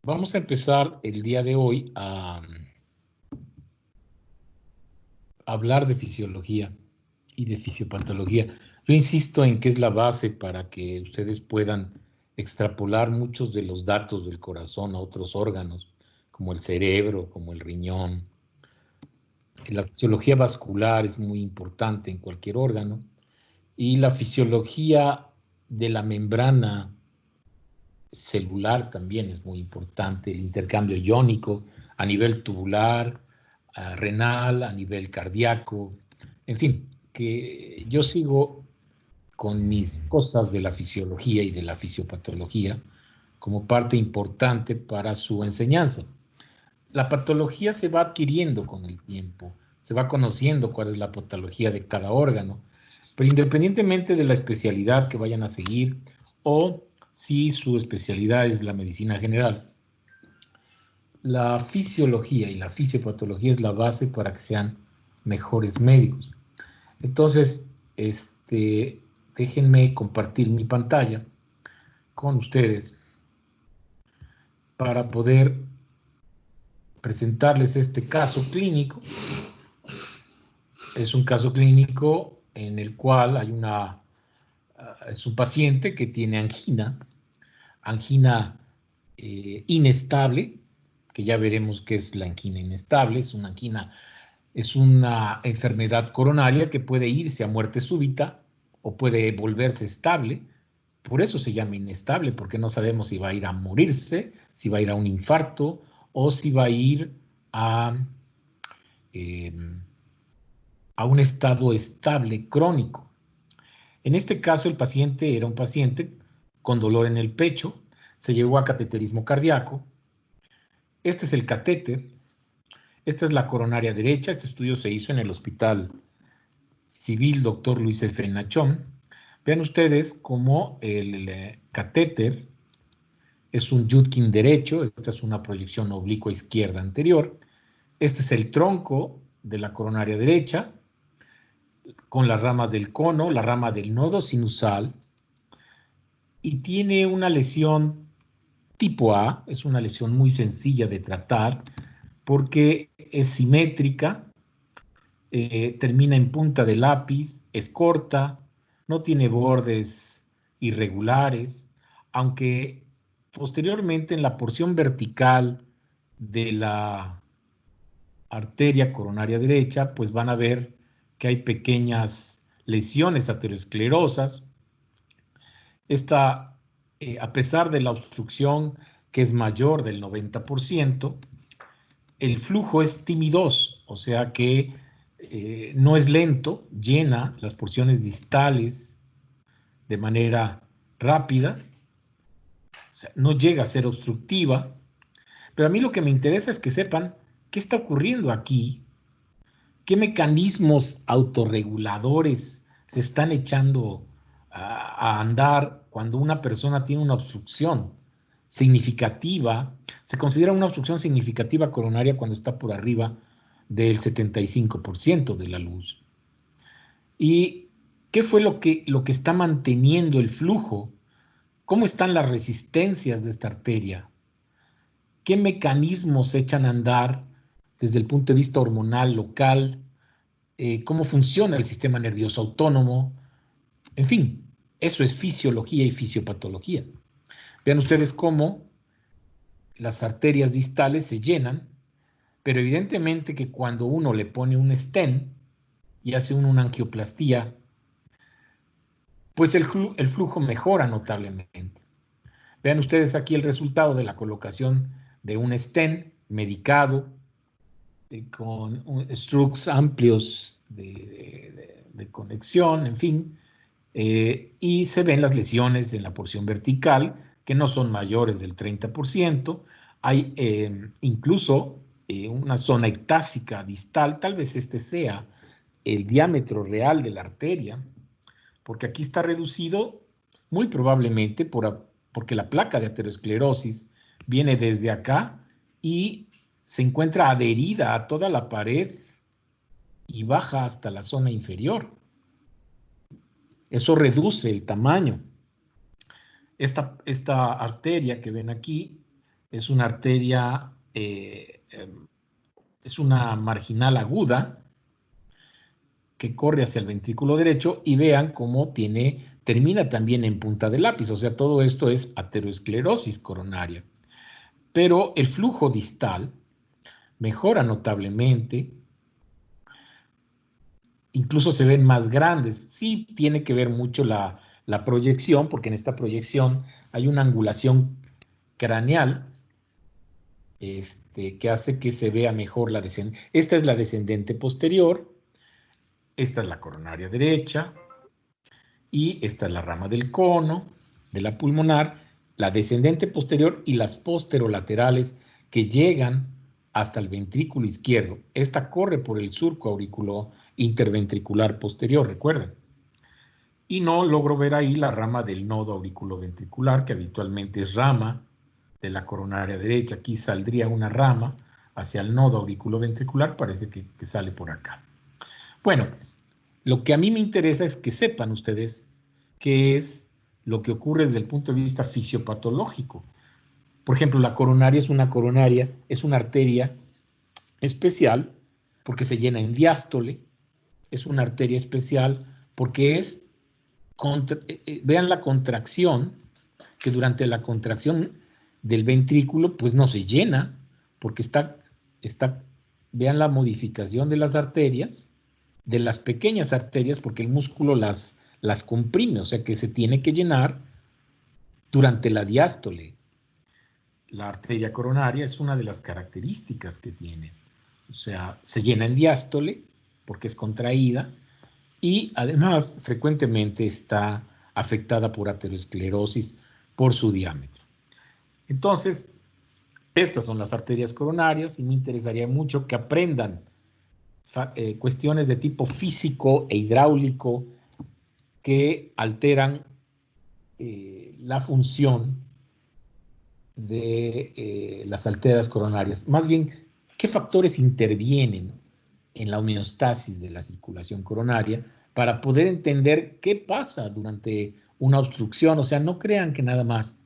Vamos a empezar el día de hoy a hablar de fisiología y de fisiopatología. Yo insisto en que es la base para que ustedes puedan extrapolar muchos de los datos del corazón a otros órganos, como el cerebro, como el riñón. La fisiología vascular es muy importante en cualquier órgano y la fisiología de la membrana celular también es muy importante, el intercambio iónico a nivel tubular, renal, a nivel cardíaco, en fin, que yo sigo con mis cosas de la fisiología y de la fisiopatología como parte importante para su enseñanza. La patología se va adquiriendo con el tiempo, se va conociendo cuál es la patología de cada órgano, pero independientemente de la especialidad que vayan a seguir o si su especialidad es la medicina general, la fisiología y la fisiopatología es la base para que sean mejores médicos. Entonces, déjenme compartir mi pantalla con ustedes para poder presentarles este caso clínico. Es un caso clínico en el cual hay es un paciente que tiene angina inestable, que ya veremos qué es la angina inestable. Es una enfermedad coronaria que puede irse a muerte súbita o puede volverse estable. Por eso se llama inestable, porque no sabemos si va a ir a morirse, si va a ir a un infarto o si va a ir a un estado estable crónico. En este caso, el paciente era un paciente con dolor en el pecho, se llevó a cateterismo cardíaco. Este es el catéter, esta es la coronaria derecha. Este estudio se hizo en el Hospital Civil Dr. Luis F. Nachón. Vean ustedes cómo el catéter es un Judkin derecho. Esta es una proyección oblicua izquierda anterior. Este es el tronco de la coronaria derecha, con la rama del cono, la rama del nodo sinusal, y tiene una lesión tipo A. Es una lesión muy sencilla de tratar porque es simétrica, termina en punta de lápiz, es corta, no tiene bordes irregulares, aunque posteriormente en la porción vertical de la arteria coronaria derecha, pues van a ver que hay pequeñas lesiones aterosclerosas. Esta, a pesar de la obstrucción que es mayor del 90%, el flujo es Timi2, o sea que no es lento, llena las porciones distales de manera rápida, o sea, no llega a ser obstructiva, pero a mí lo que me interesa es que sepan qué está ocurriendo aquí, qué mecanismos autorreguladores se están echando a andar cuando una persona tiene una obstrucción significativa. Se considera una obstrucción significativa coronaria cuando está por arriba del 75% de la luz. ¿Y qué fue lo que está manteniendo el flujo? ¿Cómo están las resistencias de esta arteria? ¿Qué mecanismos se echan a andar desde el punto de vista hormonal local? ¿Cómo funciona el sistema nervioso autónomo? En fin, eso es fisiología y fisiopatología. Vean ustedes cómo las arterias distales se llenan, pero evidentemente que cuando uno le pone un stent y hace una angioplastía, pues el flujo mejora notablemente. Vean ustedes aquí el resultado de la colocación de un stent medicado con struts amplios de conexión, en fin, y se ven las lesiones en la porción vertical que no son mayores del 30%. Hay incluso una zona ectásica distal. Tal vez este sea el diámetro real de la arteria, porque aquí está reducido muy probablemente porque la placa de aterosclerosis viene desde acá y se encuentra adherida a toda la pared y baja hasta la zona inferior. Eso reduce el tamaño. Esta arteria que ven aquí es una arteria, es una marginal aguda que corre hacia el ventrículo derecho y vean cómo termina también en punta de lápiz, o sea, todo esto es ateroesclerosis coronaria. Pero el flujo distal mejora notablemente, incluso se ven más grandes. Sí tiene que ver mucho la proyección, porque en esta proyección hay una angulación craneal que hace que se vea mejor la descendente. Esta es la descendente posterior, esta es la coronaria derecha, y esta es la rama del cono, de la pulmonar, la descendente posterior y las posterolaterales que llegan hasta el ventrículo izquierdo. Esta corre por el surco auriculo interventricular posterior, recuerden. Y no logro ver ahí la rama del nodo auriculoventricular, que habitualmente es rama de la coronaria derecha. Aquí saldría una rama hacia el nodo auriculoventricular, parece que sale por acá. Bueno, lo que a mí me interesa es que sepan ustedes qué es lo que ocurre desde el punto de vista fisiopatológico. Por ejemplo, la coronaria es una arteria especial porque se llena en diástole, es una arteria especial porque vean la contracción, que durante la contracción del ventrículo pues no se llena, porque vean la modificación de las arterias, de las pequeñas arterias, porque el músculo las comprime, o sea que se tiene que llenar durante la diástole. La arteria coronaria es una de las características que tiene, o sea, se llena en diástole porque es contraída y además frecuentemente está afectada por ateroesclerosis por su diámetro. Entonces, estas son las arterias coronarias y me interesaría mucho que aprendan cuestiones de tipo físico e hidráulico que alteran la función de las arterias coronarias. Más bien, ¿qué factores intervienen en la homeostasis de la circulación coronaria para poder entender qué pasa durante una obstrucción? O sea, no crean que nada más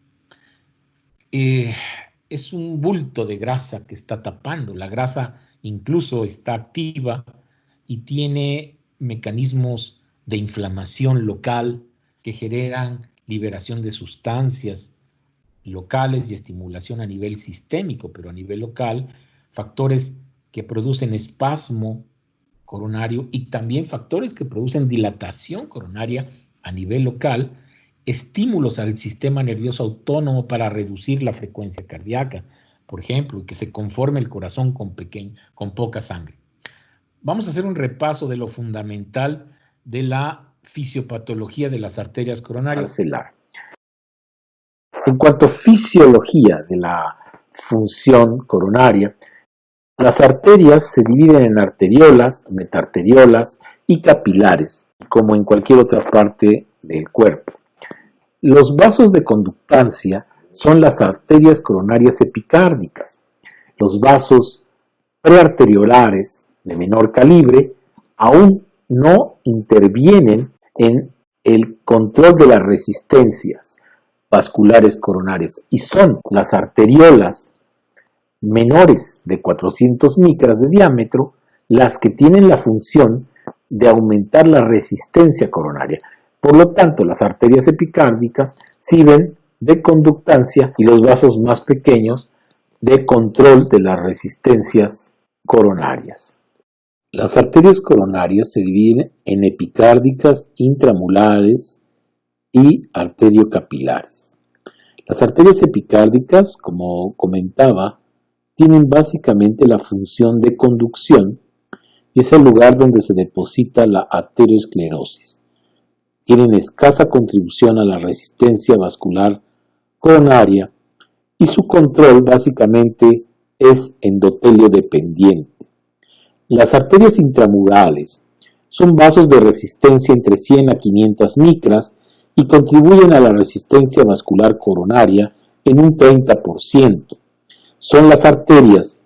es un bulto de grasa que está tapando. La grasa incluso está activa y tiene mecanismos de inflamación local que generan liberación de sustancias locales y estimulación a nivel sistémico, pero a nivel local, factores que producen espasmo coronario y también factores que producen dilatación coronaria a nivel local, estímulos al sistema nervioso autónomo para reducir la frecuencia cardíaca, por ejemplo, y que se conforme el corazón con poca sangre. Vamos a hacer un repaso de lo fundamental de la fisiopatología de las arterias coronarias. Parcelar. En cuanto a fisiología de la función coronaria, las arterias se dividen en arteriolas, metarteriolas y capilares, como en cualquier otra parte del cuerpo. Los vasos de conductancia son las arterias coronarias epicárdicas. Los vasos prearteriolares de menor calibre aún no intervienen en el control de las resistencias vasculares coronarias y son las arteriolas menores de 400 micras de diámetro las que tienen la función de aumentar la resistencia coronaria. Por lo tanto, las arterias epicárdicas sirven de conductancia y los vasos más pequeños de control de las resistencias coronarias. Las arterias coronarias se dividen en epicárdicas, intramulares y arteriocapilares. Las arterias epicárdicas, como comentaba, tienen básicamente la función de conducción y es el lugar donde se deposita la ateroesclerosis. Tienen escasa contribución a la resistencia vascular coronaria y su control básicamente es endotelio dependiente. Las arterias intramurales son vasos de resistencia entre 100 a 500 micras y contribuyen a la resistencia vascular coronaria en un 30%. Son las arterias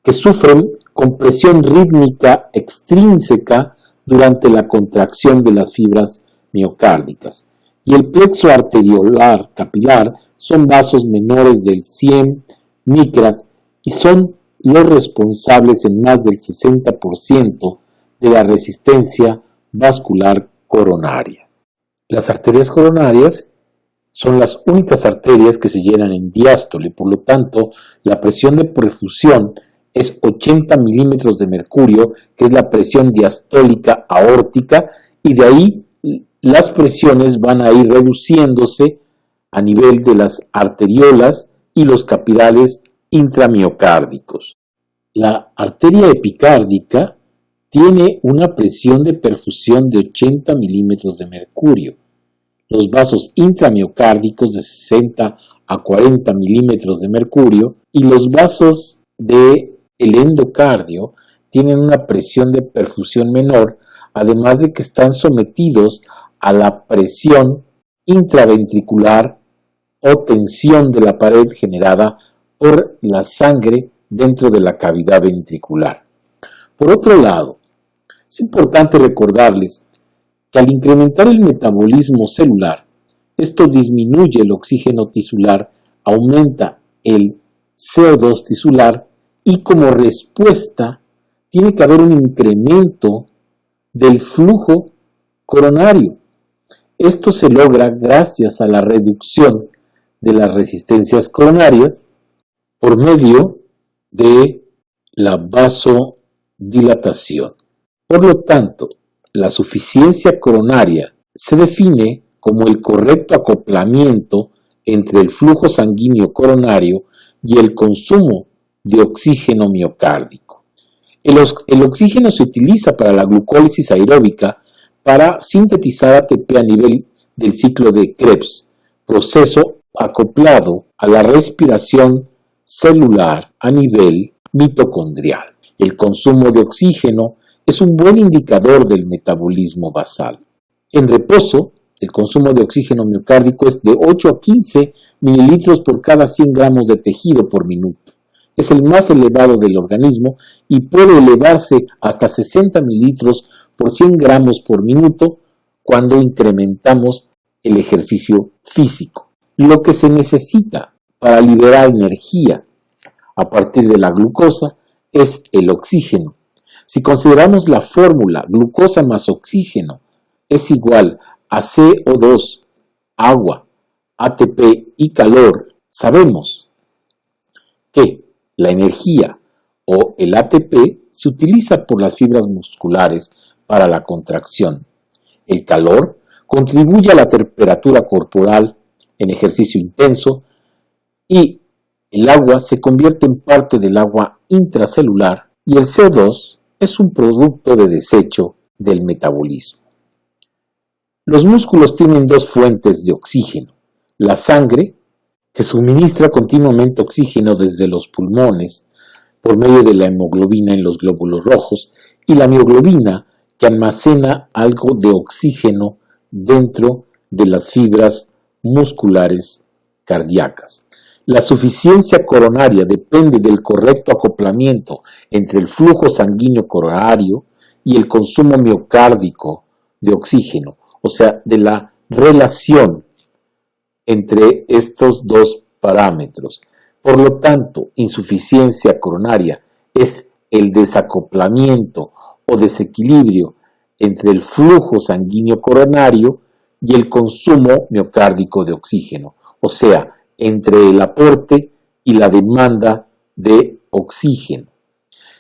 que sufren compresión rítmica extrínseca durante la contracción de las fibras miocárdicas y el plexo arteriolar capilar son vasos menores del 100 micras y son los responsables en más del 60% de la resistencia vascular coronaria. Las arterias coronarias son las únicas arterias que se llenan en diástole, por lo tanto, la presión de perfusión es 80 milímetros de mercurio, que es la presión diastólica aórtica, y de ahí las presiones van a ir reduciéndose a nivel de las arteriolas y los capilares intramiocárdicos. La arteria epicárdica tiene una presión de perfusión de 80 milímetros de mercurio. Los vasos intramiocárdicos de 60 a 40 milímetros de mercurio y los vasos del endocardio tienen una presión de perfusión menor, además de que están sometidos a la presión intraventricular o tensión de la pared generada por la sangre dentro de la cavidad ventricular. Por otro lado, es importante recordarles que al incrementar el metabolismo celular, esto disminuye el oxígeno tisular, aumenta el CO2 tisular y como respuesta tiene que haber un incremento del flujo coronario. Esto se logra gracias a la reducción de las resistencias coronarias por medio de la vasodilatación. Por lo tanto, la suficiencia coronaria se define como el correcto acoplamiento entre el flujo sanguíneo coronario y el consumo de oxígeno miocárdico. El oxígeno se utiliza para la glucólisis aeróbica para sintetizar ATP a nivel del ciclo de Krebs, proceso acoplado a la respiración celular a nivel mitocondrial. El consumo de oxígeno es un buen indicador del metabolismo basal. En reposo, el consumo de oxígeno miocárdico es de 8 a 15 mililitros por cada 100 gramos de tejido por minuto. Es el más elevado del organismo y puede elevarse hasta 60 mililitros por 100 gramos por minuto cuando incrementamos el ejercicio físico. Lo que se necesita para liberar energía a partir de la glucosa es el oxígeno. Si consideramos la fórmula glucosa más oxígeno es igual a CO2, agua, ATP y calor, sabemos que la energía o el ATP se utiliza por las fibras musculares para la contracción. El calor contribuye a la temperatura corporal en ejercicio intenso y el agua se convierte en parte del agua intracelular y el CO2 es un producto de desecho del metabolismo. Los músculos tienen dos fuentes de oxígeno, la sangre, que suministra continuamente oxígeno desde los pulmones por medio de la hemoglobina en los glóbulos rojos, y la mioglobina, que almacena algo de oxígeno dentro de las fibras musculares cardíacas. La suficiencia coronaria depende del correcto acoplamiento entre el flujo sanguíneo coronario y el consumo miocárdico de oxígeno, o sea, de la relación entre estos dos parámetros. Por lo tanto, insuficiencia coronaria es el desacoplamiento o desequilibrio entre el flujo sanguíneo coronario y el consumo miocárdico de oxígeno, o sea, entre el aporte y la demanda de oxígeno.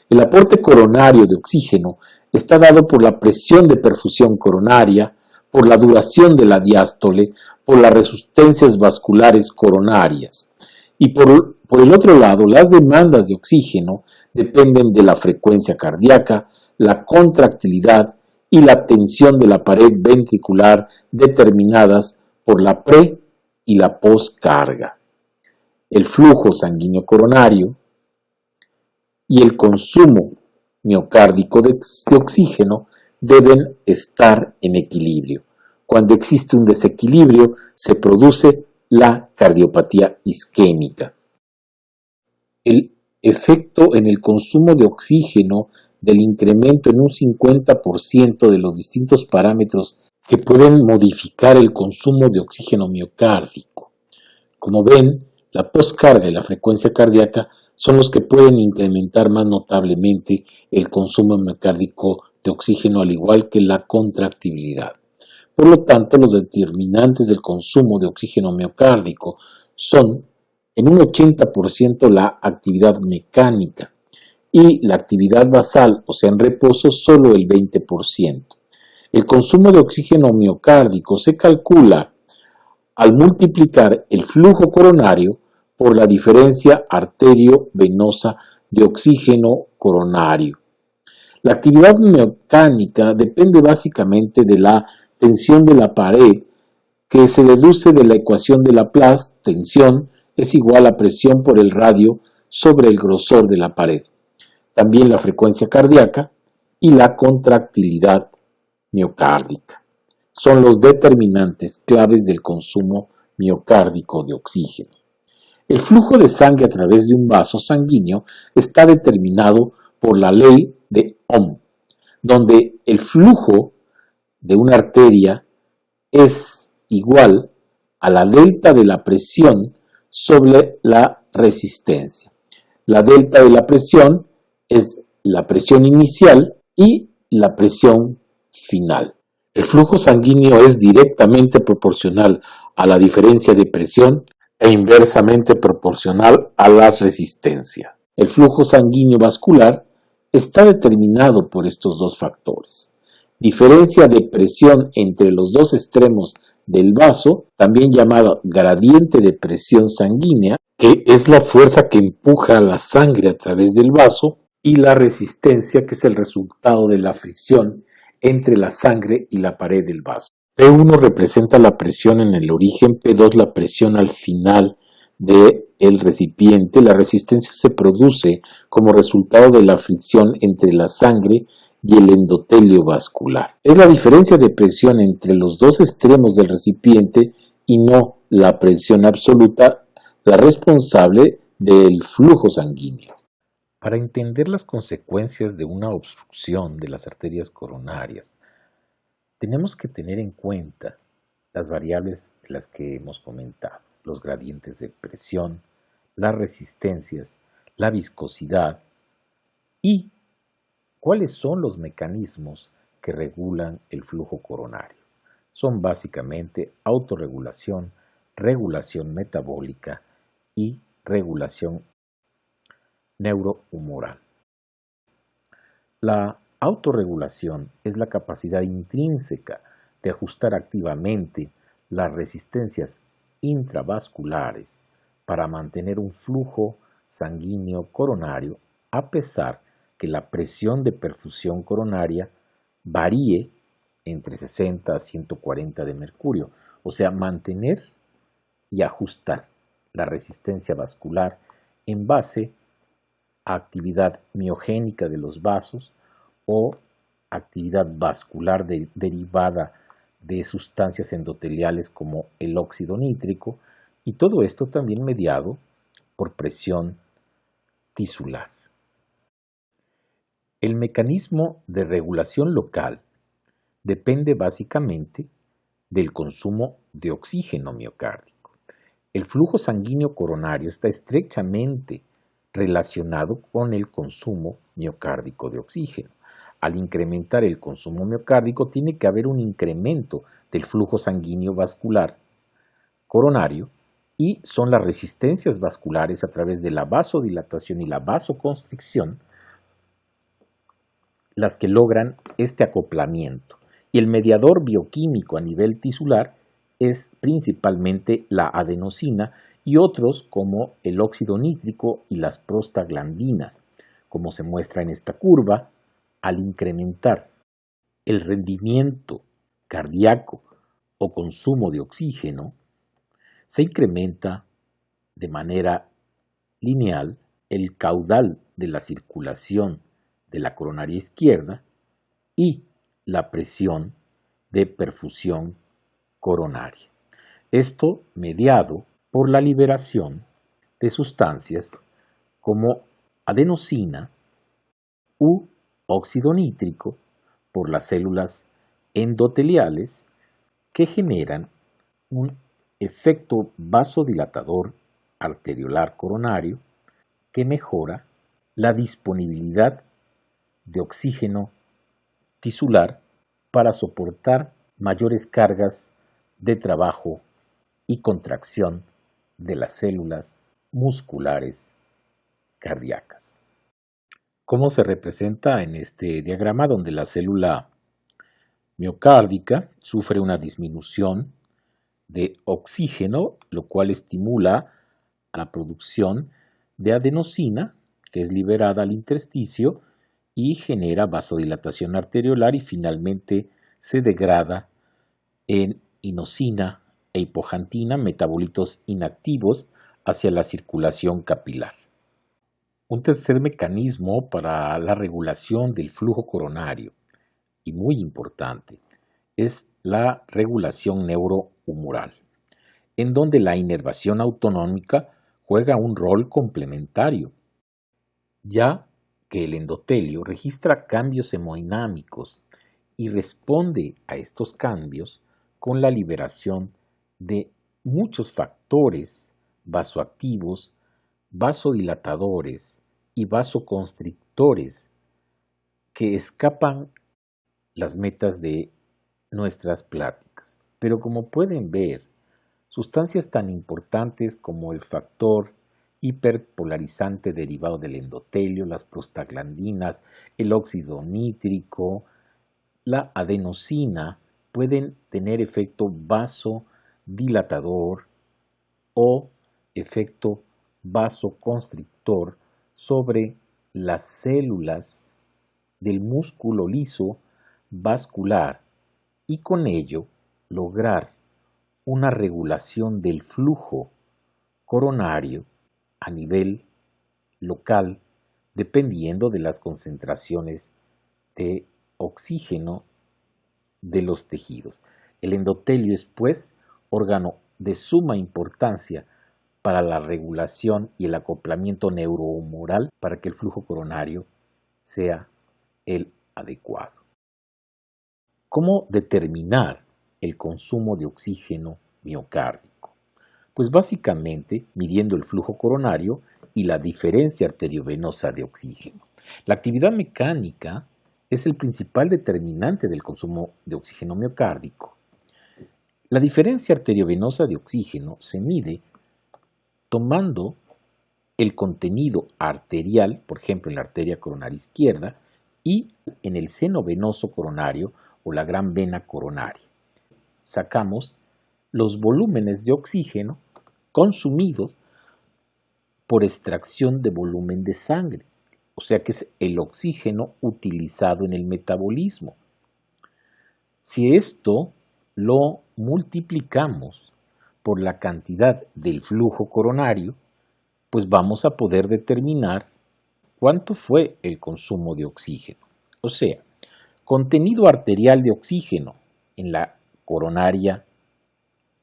El aporte coronario de oxígeno está dado por la presión de perfusión coronaria, por la duración de la diástole, por las resistencias vasculares coronarias. Y por el otro lado, las demandas de oxígeno dependen de la frecuencia cardíaca, la contractilidad y la tensión de la pared ventricular determinadas por la pre y la poscarga. El flujo sanguíneo coronario y el consumo miocárdico de oxígeno deben estar en equilibrio. Cuando existe un desequilibrio, se produce la cardiopatía isquémica. El efecto en el consumo de oxígeno del incremento en un 50% de los distintos parámetros que pueden modificar el consumo de oxígeno miocárdico. Como ven, la postcarga y la frecuencia cardíaca son los que pueden incrementar más notablemente el consumo miocárdico de oxígeno, al igual que la contractibilidad. Por lo tanto, los determinantes del consumo de oxígeno miocárdico son en un 80% la actividad mecánica y la actividad basal, o sea, en reposo, solo el 20%. El consumo de oxígeno miocárdico se calcula al multiplicar el flujo coronario por la diferencia arterio-venosa de oxígeno coronario. La actividad mecánica depende básicamente de la tensión de la pared, que se deduce de la ecuación de Laplace. Tensión es igual a presión por el radio sobre el grosor de la pared. También la frecuencia cardíaca y la contractilidad miocárdica son los determinantes claves del consumo miocárdico de oxígeno. El flujo de sangre a través de un vaso sanguíneo está determinado por la ley de Ohm, donde el flujo de una arteria es igual a la delta de la presión sobre la resistencia. La delta de la presión es la presión inicial y la presión final. El flujo sanguíneo es directamente proporcional a la diferencia de presión e inversamente proporcional a la resistencia. El flujo sanguíneo vascular está determinado por estos dos factores. Diferencia de presión entre los dos extremos del vaso, también llamado gradiente de presión sanguínea, que es la fuerza que empuja la sangre a través del vaso, y la resistencia, que es el resultado de la fricción entre la sangre y la pared del vaso. P1 representa la presión en el origen, P2 la presión al final del recipiente. La resistencia se produce como resultado de la fricción entre la sangre y el endotelio vascular. Es la diferencia de presión entre los dos extremos del recipiente y no la presión absoluta la responsable del flujo sanguíneo. Para entender las consecuencias de una obstrucción de las arterias coronarias, tenemos que tener en cuenta las variables de las que hemos comentado, los gradientes de presión, las resistencias, la viscosidad y cuáles son los mecanismos que regulan el flujo coronario. Son básicamente autorregulación, regulación metabólica y regulación neurohumoral. La autorregulación es la capacidad intrínseca de ajustar activamente las resistencias intravasculares para mantener un flujo sanguíneo coronario a pesar que la presión de perfusión coronaria varíe entre 60 a 140 de mercurio, o sea, mantener y ajustar la resistencia vascular en base a actividad miogénica de los vasos o actividad vascular derivada de sustancias endoteliales como el óxido nítrico, y todo esto también mediado por presión tisular. El mecanismo de regulación local depende básicamente del consumo de oxígeno miocárdico. El flujo sanguíneo coronario está estrechamente relacionado con el consumo miocárdico de oxígeno. Al incrementar el consumo miocárdico, tiene que haber un incremento del flujo sanguíneo vascular coronario, y son las resistencias vasculares a través de la vasodilatación y la vasoconstricción las que logran este acoplamiento. Y el mediador bioquímico a nivel tisular es principalmente la adenosina y otros como el óxido nítrico y las prostaglandinas, como se muestra en esta curva. Al incrementar el rendimiento cardíaco o consumo de oxígeno, se incrementa de manera lineal el caudal de la circulación de la coronaria izquierda y la presión de perfusión coronaria. Esto mediado por la liberación de sustancias como adenosina u óxido nítrico por las células endoteliales que generan un efecto vasodilatador arteriolar coronario que mejora la disponibilidad de oxígeno tisular para soportar mayores cargas de trabajo y contracción de las células musculares cardíacas. ¿Cómo se representa en este diagrama donde la célula miocárdica sufre una disminución de oxígeno, lo cual estimula la producción de adenosina, que es liberada al intersticio y genera vasodilatación arteriolar y finalmente se degrada en inosina e hipoxantina, metabolitos inactivos, hacia la circulación capilar. Un tercer mecanismo para la regulación del flujo coronario, y muy importante, es la regulación neurohumoral, en donde la inervación autonómica juega un rol complementario, ya que el endotelio registra cambios hemodinámicos y responde a estos cambios con la liberación de muchos factores vasoactivos, vasodilatadores y vasoconstrictores que escapan las metas de nuestras pláticas. Pero como pueden ver, sustancias tan importantes como el factor hiperpolarizante derivado del endotelio, las prostaglandinas, el óxido nítrico, la adenosina, pueden tener efecto vasodilatador o efecto vasoconstrictor sobre las células del músculo liso vascular y con ello lograr una regulación del flujo coronario a nivel local dependiendo de las concentraciones de oxígeno de los tejidos. El endotelio es, pues, órgano de suma importancia para la regulación y el acoplamiento neurohumoral para que el flujo coronario sea el adecuado. ¿Cómo determinar el consumo de oxígeno miocárdico? Pues básicamente midiendo el flujo coronario y la diferencia arteriovenosa de oxígeno. La actividad mecánica es el principal determinante del consumo de oxígeno miocárdico. La diferencia arteriovenosa de oxígeno se mide tomando el contenido arterial, por ejemplo en la arteria coronaria izquierda, y en el seno venoso coronario o la gran vena coronaria. Sacamos los volúmenes de oxígeno consumidos por extracción de volumen de sangre, o sea que es el oxígeno utilizado en el metabolismo. Si esto lo multiplicamos por la cantidad del flujo coronario, pues vamos a poder determinar cuánto fue el consumo de oxígeno. O sea, contenido arterial de oxígeno en la coronaria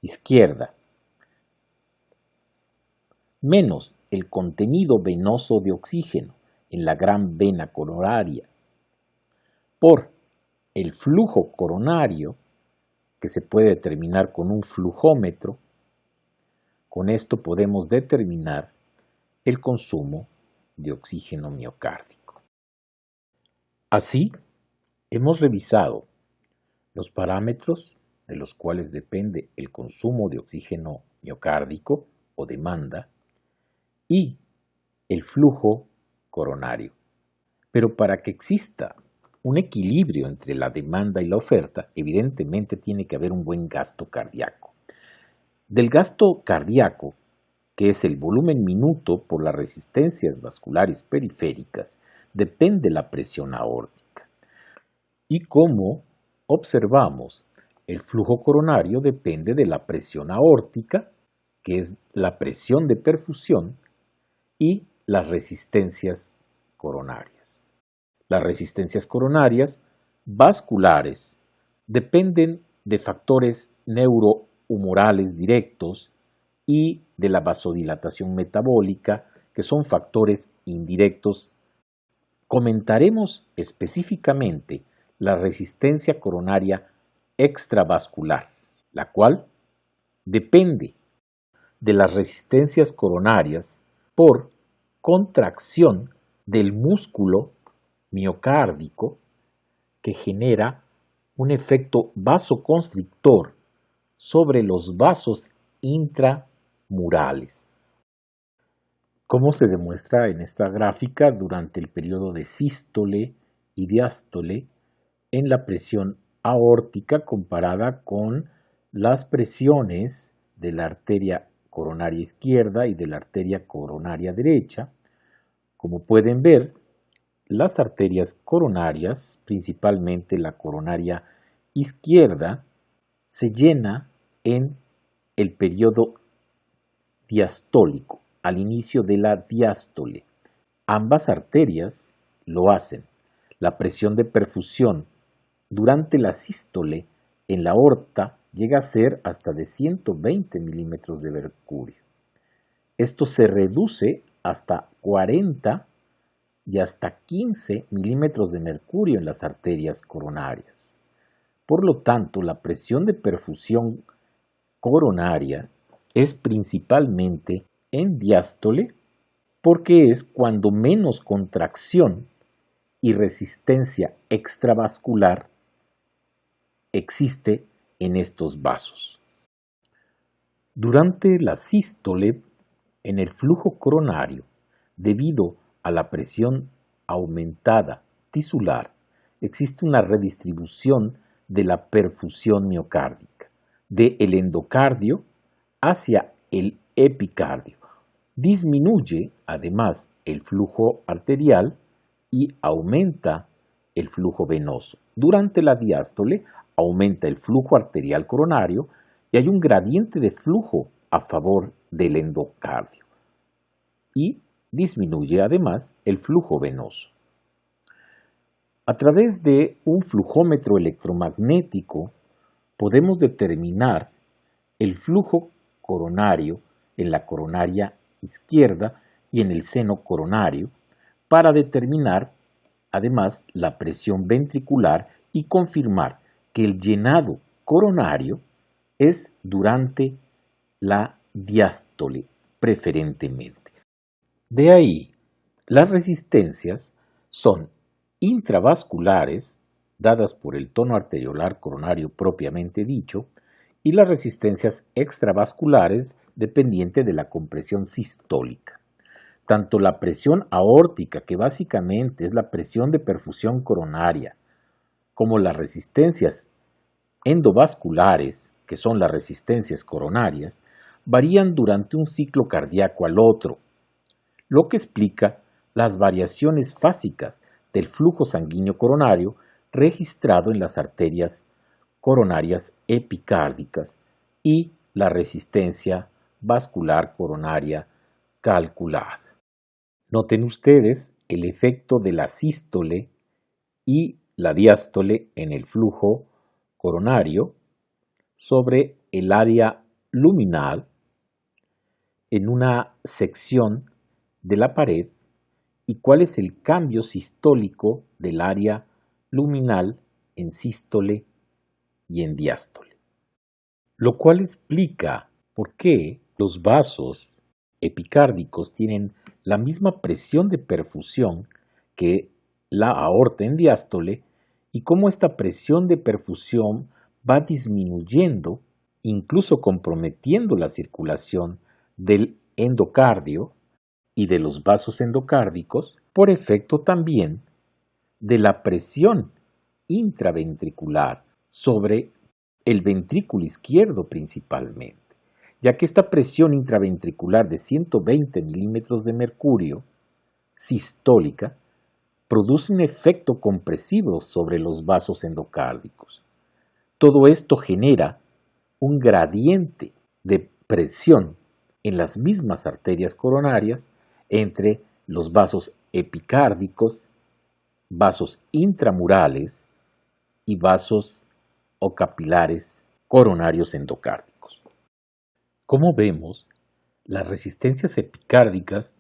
izquierda menos el contenido venoso de oxígeno en la gran vena coronaria por el flujo coronario, que se puede determinar con un flujómetro. Con esto podemos determinar el consumo de oxígeno miocárdico. Así, hemos revisado los parámetros de los cuales depende el consumo de oxígeno miocárdico o demanda y el flujo coronario. Pero para que exista un equilibrio entre la demanda y la oferta, evidentemente tiene que haber un buen gasto cardíaco. Del gasto cardíaco, que es el volumen minuto por las resistencias vasculares periféricas, depende la presión aórtica. Y como observamos, el flujo coronario depende de la presión aórtica, que es la presión de perfusión, y las resistencias coronarias. Las resistencias coronarias vasculares dependen de factores neurohumorales directos y de la vasodilatación metabólica, que son factores indirectos Comentaremos específicamente la resistencia coronaria extravascular, la cual depende de las resistencias coronarias por contracción del músculo miocárdico que genera un efecto vasoconstrictor sobre los vasos intramurales. Como se demuestra en esta gráfica, durante el periodo de sístole y diástole, en la presión aórtica comparada con las presiones de la arteria coronaria izquierda y de la arteria coronaria derecha. Como pueden ver, las arterias coronarias, principalmente la coronaria izquierda, se llena en el periodo diastólico, al inicio de la diástole. Ambas arterias lo hacen. La presión de perfusión durante la sístole en la aorta llega a ser hasta de 120 milímetros de mercurio. Esto se reduce hasta 40 y hasta 15 milímetros de mercurio en las arterias coronarias. Por lo tanto, la presión de perfusión coronaria es principalmente en diástole porque es cuando menos contracción y resistencia extravascular existe en estos vasos. Durante la sístole, en el flujo coronario, debido a la presión aumentada tisular, existe una redistribución de la perfusión miocárdica, del endocardio hacia el epicardio. Disminuye además el flujo arterial y aumenta el flujo venoso. Durante la diástole aumenta el flujo arterial coronario y hay un gradiente de flujo a favor del endocardio y disminuye además el flujo venoso. A través de un flujómetro electromagnético podemos determinar el flujo coronario en la coronaria izquierda y en el seno coronario para determinar además la presión ventricular y confirmar que el llenado coronario es durante la diástole preferentemente. De ahí, las resistencias son intravasculares, dadas por el tono arteriolar coronario propiamente dicho, y las resistencias extravasculares dependientes de la compresión sistólica. Tanto la presión aórtica, que básicamente es la presión de perfusión coronaria, como las resistencias endovasculares, que son las resistencias coronarias, varían durante un ciclo cardíaco al otro, lo que explica las variaciones fásicas del flujo sanguíneo coronario registrado en las arterias coronarias epicárdicas y la resistencia vascular coronaria calculada. Noten ustedes el efecto de la sístole y la diástole en el flujo coronario sobre el área luminal en una sección de la pared y cuál es el cambio sistólico del área luminal en sístole y en diástole. Lo cual explica por qué los vasos epicárdicos tienen la misma presión de perfusión que la aorta en diástole y cómo esta presión de perfusión va disminuyendo, incluso comprometiendo la circulación del endocardio y de los vasos endocárdicos, por efecto también de la presión intraventricular sobre el ventrículo izquierdo principalmente, ya que esta presión intraventricular de 120 milímetros de mercurio sistólica produce un efecto compresivo sobre los vasos endocárdicos. Todo esto genera un gradiente de presión en las mismas arterias coronarias entre los vasos epicárdicos, vasos intramurales y vasos o capilares coronarios endocárdicos. Como vemos, las resistencias epicárdicas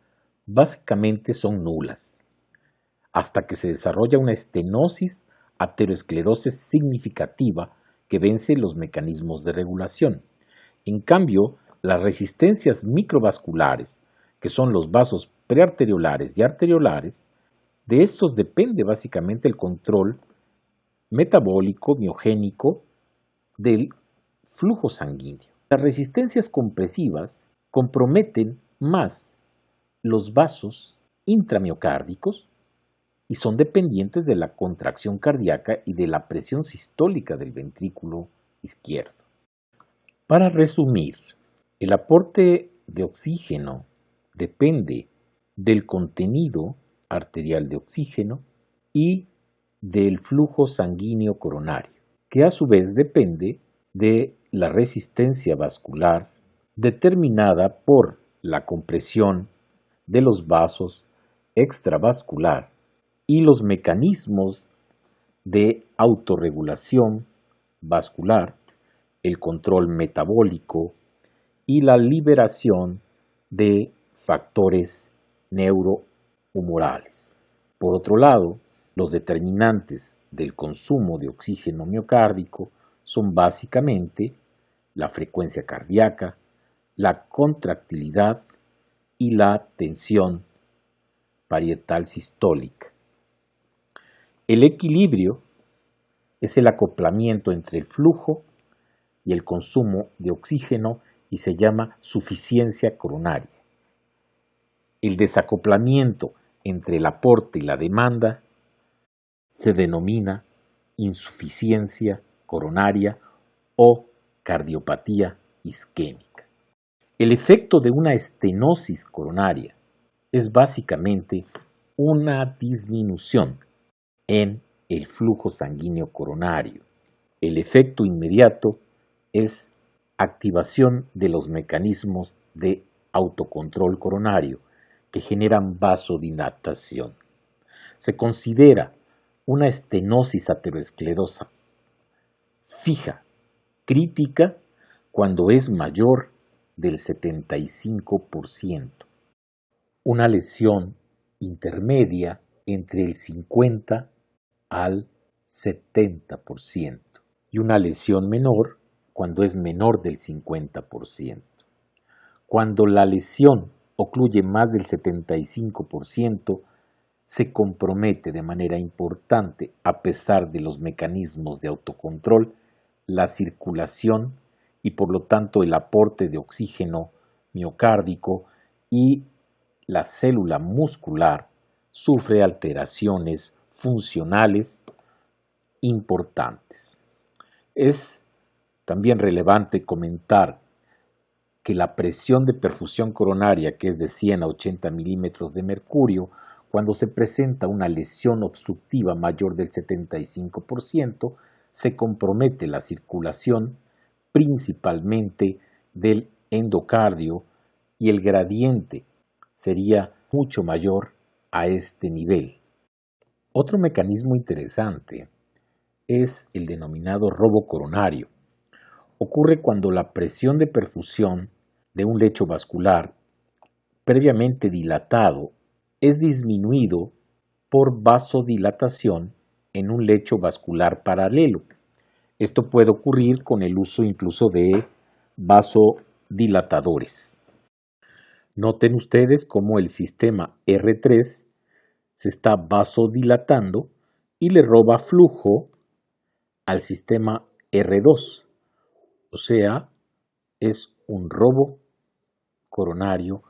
básicamente son nulas. hasta que se desarrolla una estenosis ateroesclerosis significativa que vence los mecanismos de regulación. En cambio, las resistencias microvasculares, que son los vasos prearteriolares y arteriolares, de estos depende básicamente el control metabólico, miogénico del flujo sanguíneo. Las resistencias compresivas comprometen más los vasos intramiocárdicos y son dependientes de la contracción cardíaca y de la presión sistólica del ventrículo izquierdo. Para resumir, el aporte de oxígeno depende del contenido arterial de oxígeno y del flujo sanguíneo coronario, que a su vez depende de la resistencia vascular determinada por la compresión de los vasos extravascular y los mecanismos de autorregulación vascular, el control metabólico y la liberación de factores neurohumorales. Por otro lado, los determinantes del consumo de oxígeno miocárdico son básicamente la frecuencia cardíaca, la contractilidad y la tensión parietal sistólica. El equilibrio es el acoplamiento entre el flujo y el consumo de oxígeno y se llama suficiencia coronaria. El desacoplamiento entre el aporte y la demanda se denomina insuficiencia coronaria o cardiopatía isquémica. El efecto de una estenosis coronaria es básicamente una disminución en el flujo sanguíneo coronario. El efecto inmediato es activación de los mecanismos de autocontrol coronario que generan vasodilatación. Se considera una estenosis ateroesclerosa fija, crítica, cuando es mayor del 75%. Una lesión intermedia entre el 50 al 70% y una lesión menor cuando es menor del 50%. Cuando la lesión ocluye más del 75%, se compromete de manera importante, a pesar de los mecanismos de autocontrol, la circulación y por lo tanto el aporte de oxígeno miocárdico y la célula muscular sufre alteraciones funcionales importantes. Es también relevante comentar que la presión de perfusión coronaria, que es de 100 a 80 milímetros de mercurio, cuando se presenta una lesión obstructiva mayor del 75%, se compromete la circulación principalmente del endocardio y el gradiente sería mucho mayor a este nivel. Otro mecanismo interesante es el denominado robo coronario. Ocurre cuando la presión de perfusión de un lecho vascular previamente dilatado es disminuido por vasodilatación en un lecho vascular paralelo. Esto puede ocurrir con el uso incluso de vasodilatadores. Noten ustedes cómo el sistema R3 se está vasodilatando y le roba flujo al sistema R2. O sea, es un robo coronario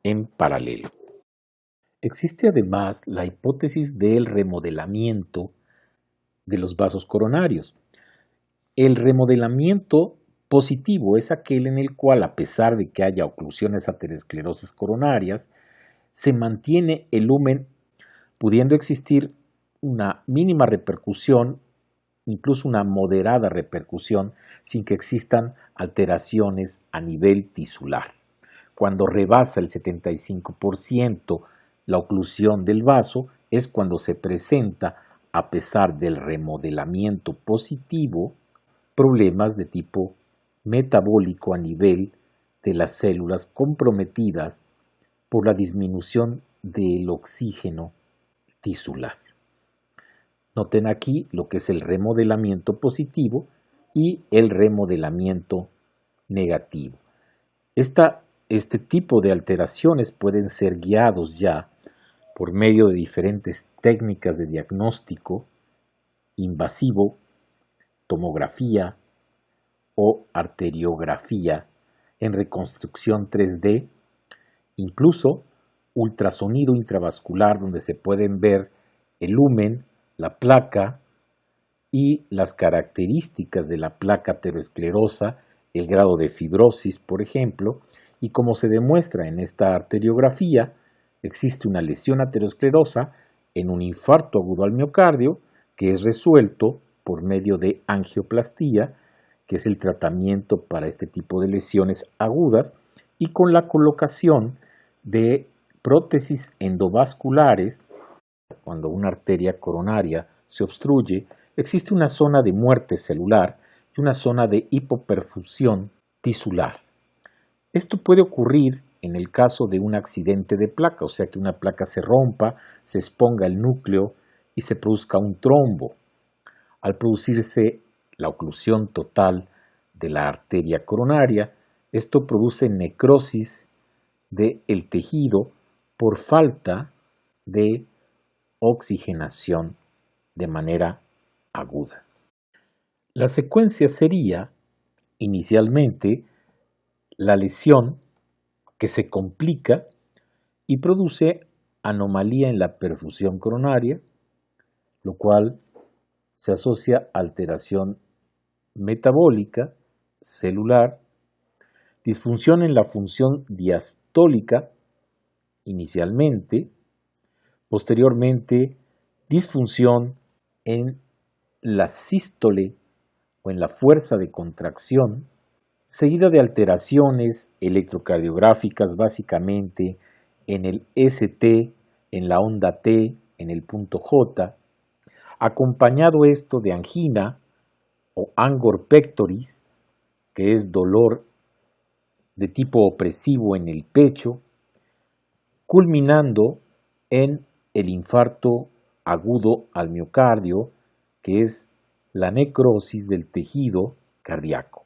en paralelo. Existe además la hipótesis del remodelamiento de los vasos coronarios. El remodelamiento positivo es aquel en el cual, a pesar de que haya oclusiones aterosclerosis coronarias, se mantiene el lumen, pudiendo existir una mínima repercusión, incluso una moderada repercusión, sin que existan alteraciones a nivel tisular. Cuando rebasa el 75% la oclusión del vaso, es cuando se presenta, a pesar del remodelamiento positivo, problemas de tipo metabólico a nivel de las células comprometidas por la disminución del oxígeno tisular. Noten aquí lo que es el remodelamiento positivo y el remodelamiento negativo. Este tipo de alteraciones pueden ser guiados ya por medio de diferentes técnicas de diagnóstico invasivo, tomografía o arteriografía en reconstrucción 3D, incluso ultrasonido intravascular donde se pueden ver el lumen, la placa y las características de la placa aterosclerosa, el grado de fibrosis, por ejemplo, y como se demuestra en esta arteriografía, existe una lesión aterosclerosa en un infarto agudo al miocardio que es resuelto por medio de angioplastía, que es el tratamiento para este tipo de lesiones agudas, y con la colocación de prótesis endovasculares. Cuando una arteria coronaria se obstruye, existe una zona de muerte celular y una zona de hipoperfusión tisular. Esto puede ocurrir en el caso de un accidente de placa, o sea que una placa se rompa, se exponga el núcleo y se produzca un trombo. Al producirse la oclusión total de la arteria coronaria, esto produce necrosis del tejido por falta de oxigenación de manera aguda. La secuencia sería, inicialmente, la lesión que se complica y produce anomalía en la perfusión coronaria, lo cual se asocia a alteración metabólica, celular, disfunción en la función diastólica inicialmente, posteriormente disfunción en la sístole o en la fuerza de contracción, seguida de alteraciones electrocardiográficas básicamente en el ST, en la onda T, en el punto J, acompañado esto de angina o angor pectoris, que es dolor de tipo opresivo en el pecho, culminando en el infarto agudo al miocardio, que es la necrosis del tejido cardíaco,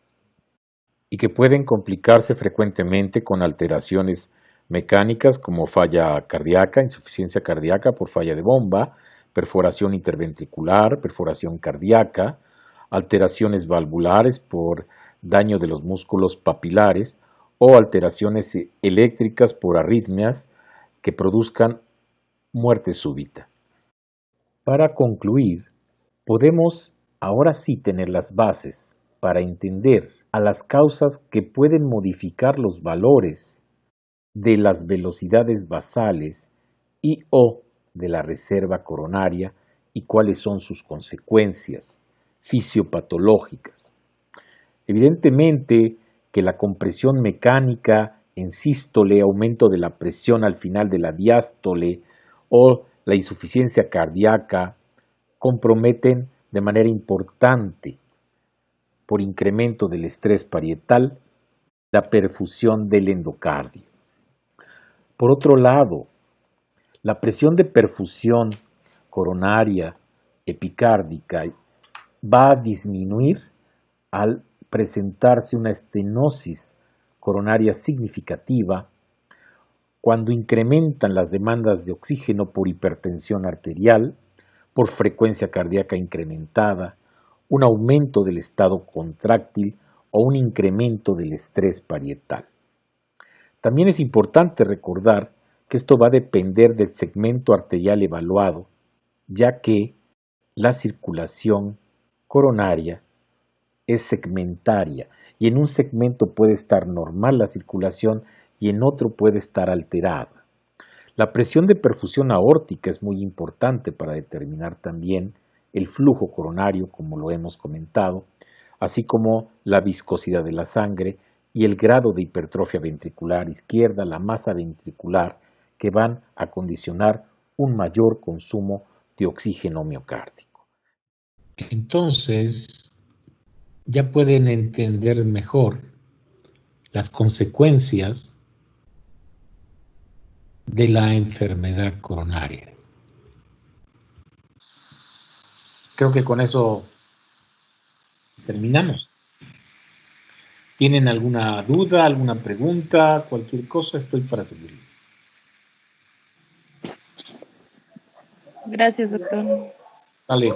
y que pueden complicarse frecuentemente con alteraciones mecánicas como falla cardíaca, insuficiencia cardíaca por falla de bomba, perforación interventricular, perforación cardíaca, alteraciones valvulares por daño de los músculos papilares o alteraciones eléctricas por arritmias que produzcan muerte súbita. Para concluir, podemos ahora sí tener las bases para entender a las causas que pueden modificar los valores de las velocidades basales y o de la reserva coronaria y cuáles son sus consecuencias fisiopatológicas. Evidentemente que la compresión mecánica en sístole, aumento de la presión al final de la diástole o la insuficiencia cardíaca comprometen de manera importante, por incremento del estrés parietal, la perfusión del endocardio. Por otro lado, la presión de perfusión coronaria epicárdica va a disminuir al presentarse una estenosis coronaria significativa cuando incrementan las demandas de oxígeno por hipertensión arterial, por frecuencia cardíaca incrementada, un aumento del estado contráctil o un incremento del estrés parietal. También es importante recordar que esto va a depender del segmento arterial evaluado, ya que la circulación coronaria es segmentaria y en un segmento puede estar normal la circulación y en otro puede estar alterada. La presión de perfusión aórtica es muy importante para determinar también el flujo coronario, como lo hemos comentado, así como la viscosidad de la sangre y el grado de hipertrofia ventricular izquierda, la masa ventricular, que van a condicionar un mayor consumo de oxígeno miocárdico. Entonces, ya pueden entender mejor las consecuencias de la enfermedad coronaria. creo que con eso terminamos. ¿Tienen alguna duda, alguna pregunta, cualquier cosa? Estoy para servirles. Gracias, doctor. Sale.